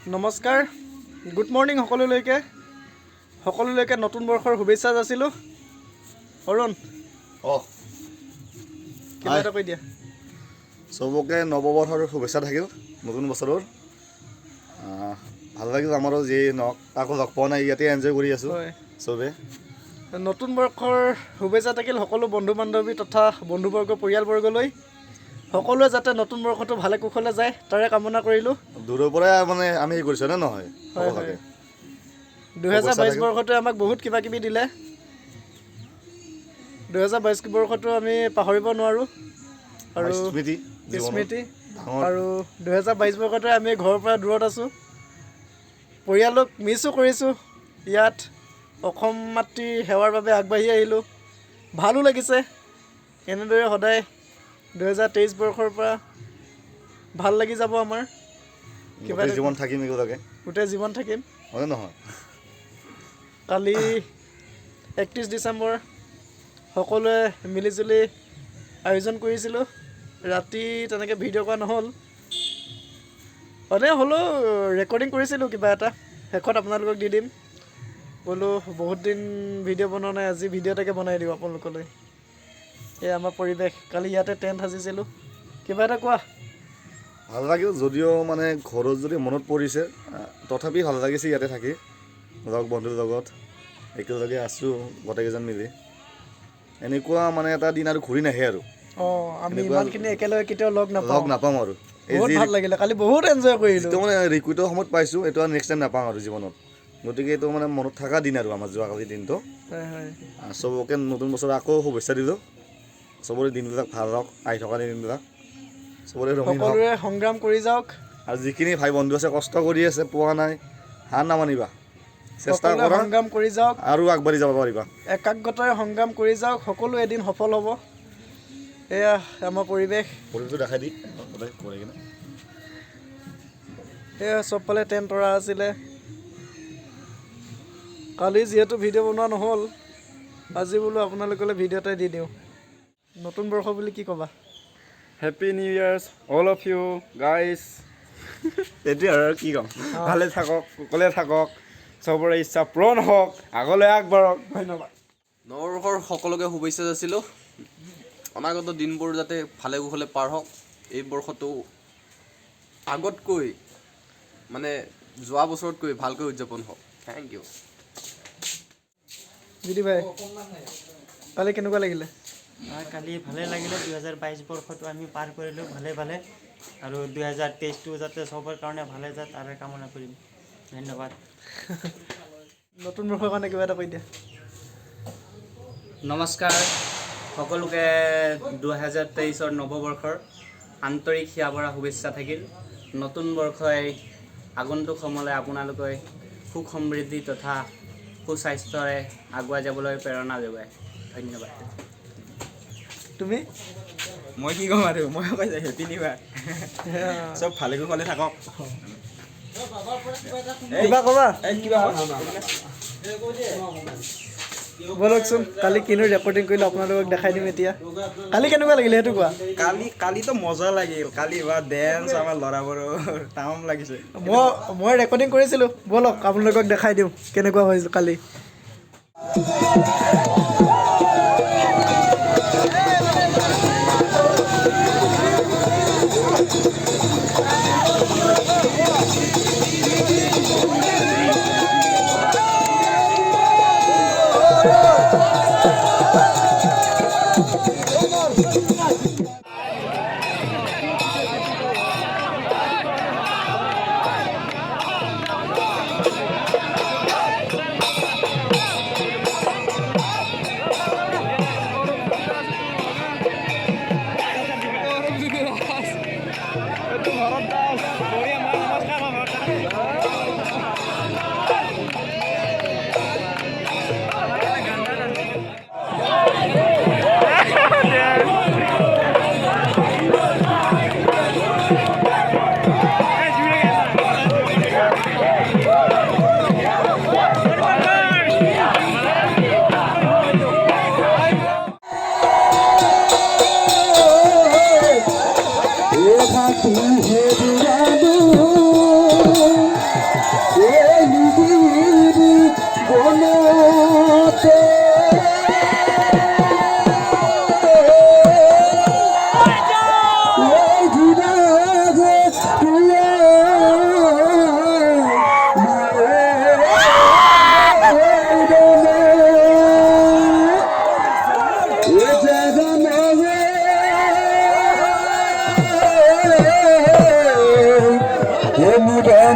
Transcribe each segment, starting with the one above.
নমস্কাৰ good morning সকলোলৈকে নতুন বৰ্ষৰ শুভেচ্ছা যাচিলোঁ অৰুণ কিবা এটা কৈ দিয়া চবকে নৱবৰ্ষৰ শুভেচ্ছা থাকিল নতুন বছৰৰ ভাল লাগিল আমাৰো যি নক আকৌ লগ পোৱা নাই ইয়াতে এনজয় কৰি আছোঁ চবে নতুন বৰ্ষৰ শুভেচ্ছা থাকিল সকলো বন্ধু বান্ধৱী তথা বন্ধুবৰ্গ পৰিয়ালবৰ্গলৈ সকলোৱে যাতে নতুন বৰ্ষটো ভালে কুশলে যায় তাৰে কামনা কৰিলোঁ দূৰৰ পৰাই মানে আমি কৰিছোঁ নে নহয় 2022 বৰ্ষটোৱে আমাক বহুত কিবা কিবি দিলে 2022 বৰ্ষটো আমি পাহৰিব নোৱাৰোঁ আৰু স্মৃতি আৰু 2022 বৰ্ষটোৱে আমি ঘৰৰ পৰা দূৰত আছোঁ পৰিয়ালক মিছো কৰিছোঁ ইয়াত অসম মাতৃৰ সেৱাৰ বাবে আগবাঢ়ি আহিলোঁ ভালো লাগিছে এনেদৰে সদায় 2023 বৰ্ষৰ পৰা ভাল লাগি যাব আমাৰ কিবা জীৱন থাকিম একেলগে গোটেই জীৱন থাকিম হয় নহয় কালি 31 ডিচেম্বৰ সকলোৱে মিলিজুলি আয়োজন কৰিছিলোঁ ৰাতি তেনেকৈ ভিডিঅ' কৰা নহ'ল হ'লেও ৰেকৰ্ডিং কৰিছিলোঁ কিবা এটা শেষত আপোনালোকক দি দিম বোলো বহুত দিন ভিডিঅ' বনোৱা নাই আজি ভিডিঅ' এটাকে বনাই দিওঁ আপোনালোকলৈ এই আমাৰ পৰিৱেশ কালি ইয়াতে টেণ্ট সাজিছিলোঁ কিবা এটা কোৱা ভাল লাগিল যদিও মানে ঘৰত যদি মনত পৰিছে তথাপি ভাল লাগিছে ইয়াতে থাকি লগ বন্ধুৰ লগত একেলগে আছোঁ গোটেইকেইজন মিলি এনেকুৱা মানে এটা দিন আৰু ঘূৰি নাহে আৰু আমি ইমানখিনি একেলগে কেতিয়াও লগ নাপাম আৰু বহুত ভাল লাগিলে কালি বহুত এনজয় কৰিলোঁ এইটো মানে ৰিকুইটৰ সময়ত পাইছোঁ এইটো আৰু নেক্সট টাইম নাপাওঁ আৰু জীৱনত গতিকে এইটো মানে মনত থকা দিন আৰু আমাৰ যোৱাকালি দিনটো চবকে নতুন বছৰ আকৌ শুভেচ্ছা দিলোঁ চবৰে দিনবিলাক ভাল হওক আহি থকা দিনবিলাক চবৰে সকলোৰে সংগ্ৰাম কৰি যাওক আৰু যিখিনি ভাই বন্ধু আছে কষ্ট কৰি আছে পোৱা নাই হাৰ নামানিবা চেষ্টা কৰা সংগ্ৰাম কৰি যাওক আৰু আগবাঢ়ি যাব পাৰিবা একাগ্ৰতাৰে সংগ্ৰাম কৰি যাওক সকলো এদিন সফল হ'ব এয়া আমাৰ পৰিৱেশটো দেখাই দি এয়া চবফালে টেণ্ট তৰা আছিলে কালি যিহেতু ভিডিঅ' বনোৱা নহ'ল আজি বোলো আপোনালোকলৈ ভিডিঅ' এটাই দি দিওঁ নতুন বৰ্ষ বুলি কি ক'বা happy new years all of you guys এইটোৱে আৰু কি ক'ম ভালে থাকক কুশলে থাকক চবৰে ইচ্ছা পূৰণ হওক আগলৈ আগবাঢ়ক ধন্যবাদ নৱবৰ্ষৰ সকলোকে শুভেচ্ছা যাচিলোঁ অনাগত দিনবোৰ যাতে ভালে কুশলে পাৰ হওক এই বৰ্ষটো আগতকৈ মানে যোৱা বছৰতকৈ ভালকৈ উদযাপন হওক থেংক ইউ বিধি ভাই কালি কেনেকুৱা লাগিলে কালি ভালে লাগিলে 2022 বৰ্ষটো আমি পাৰ কৰিলোঁ ভালে আৰু 2023টো যাতে চবৰ কাৰণে ভালে যায় তাৰে কামনা কৰিম ধন্যবাদ নতুন বৰ্ষৰ কাৰণে কিবা এটা কৈ দিয়া নমস্কাৰ সকলোকে 2023ৰ নৱবৰ্ষৰ আন্তৰিক হিয়াভৰা শুভেচ্ছা থাকিল নতুন বৰ্ষই আগন্তুক সময়লৈ আপোনালোকে সুখ সমৃদ্ধি তথা সুস্বাস্থ্যৰে আগুৱাই যাবলৈ প্ৰেৰণা যোগায় ধন্যবাদ তুমি মই কি ক'ম আৰু মই কৈ যাই হেপী নিউ ইয়াৰ চব ভালে কুশলে থাকক কিবা ক'বা ব'লকচোন কালি কিনো ৰেকৰ্ডিং কৰিলোঁ আপোনালোকক দেখাই দিম এতিয়া কালি কেনেকুৱা লাগিলে সেইটো কোৱা কালিতো মজা লাগিল কালি বা ডেন্স আমাৰ ল'ৰাবোৰৰ তামাম লাগিছে মই ৰেকৰ্ডিং কৰিছিলোঁ ব'লক আপোনালোকক দেখাই দিওঁ কেনেকুৱা হৈছিল কালি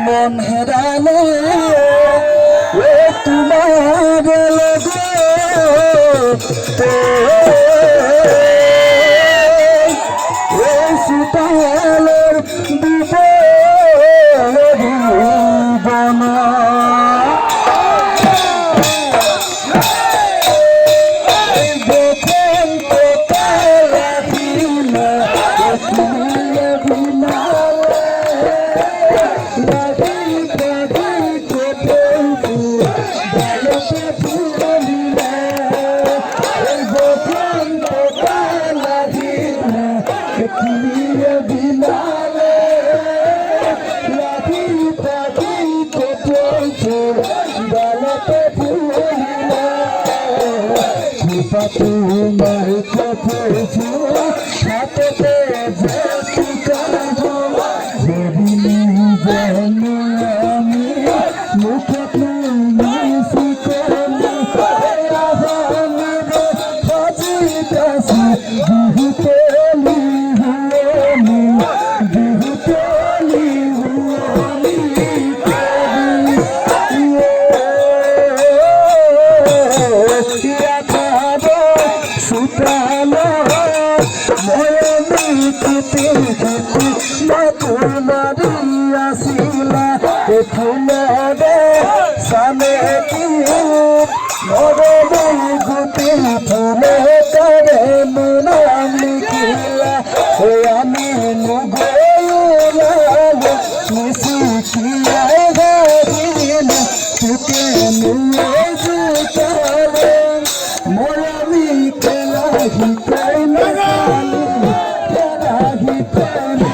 মন হেরালে তোমার সুতালের বনা তোমার কপেছো হাতেতে যেটি কাজো যেদিনই যেন আমি মুখে মিশি করলি আজানের বাজিতাছি বিহুতেলি হুয়ানি বিহুতেলি হুয়ানি সুতালো ময়নি কিতে তোমারি আসিলা এ ফুলরে সামে কি মরমে গুটি ফুলে করে নাম লিখিলা ও আমি নুগোলাল মিশি কিয়া গারিল তুকে নিয়ে সুতালে ময়নি কেলাহি কইনা কেলাহি কইনা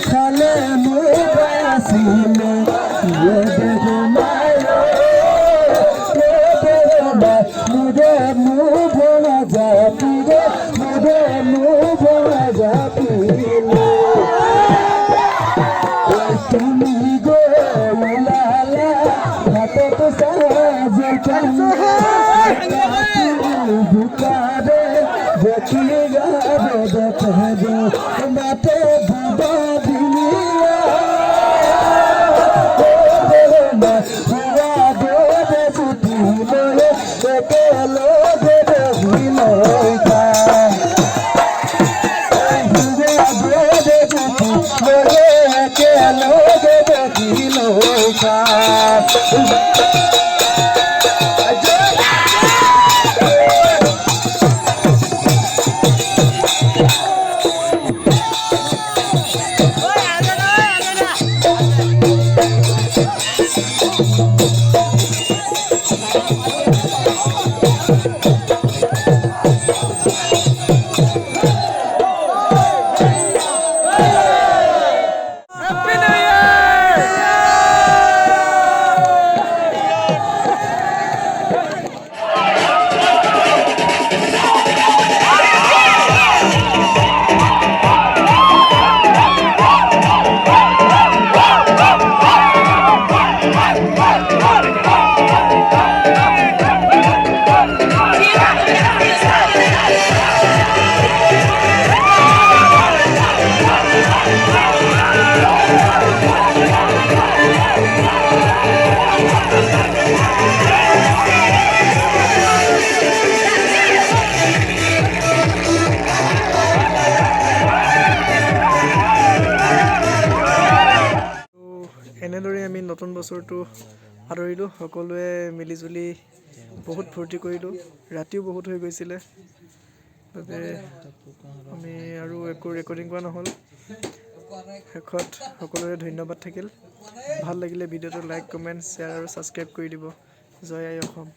খালে মুবাসিলে মুদে মুবনা যাপিরে মুদে মুবনা যাপিলে তুমি গো লালা হাতে তো সাজে কান্দে বুকারে দেখি গাবে দেখে দে মাতে বুবা দিলিয়া বুবা দে ছুটি লয়ে কেলো দে দিলো কা বুবা দে ছুটি লয়ে কেলো দে দিলো কা এনেদৰে আমি নতুন বছৰটো আদৰিলোঁ সকলোৱে মিলিজুলি বহুত ফূৰ্তি কৰিলোঁ ৰাতিও বহুত হৈ গৈছিলে বাবে আমি আৰু একো ৰেকৰ্ডিং কৰা নহ'ল শেষত সকলোৰে ধন্যবাদ থাকিল ভাল লাগিলে ভিডিঅ'টো লাইক কমেণ্ট শ্বেয়াৰ আৰু ছাবস্ক্ৰাইব কৰি দিব জয় আই অসম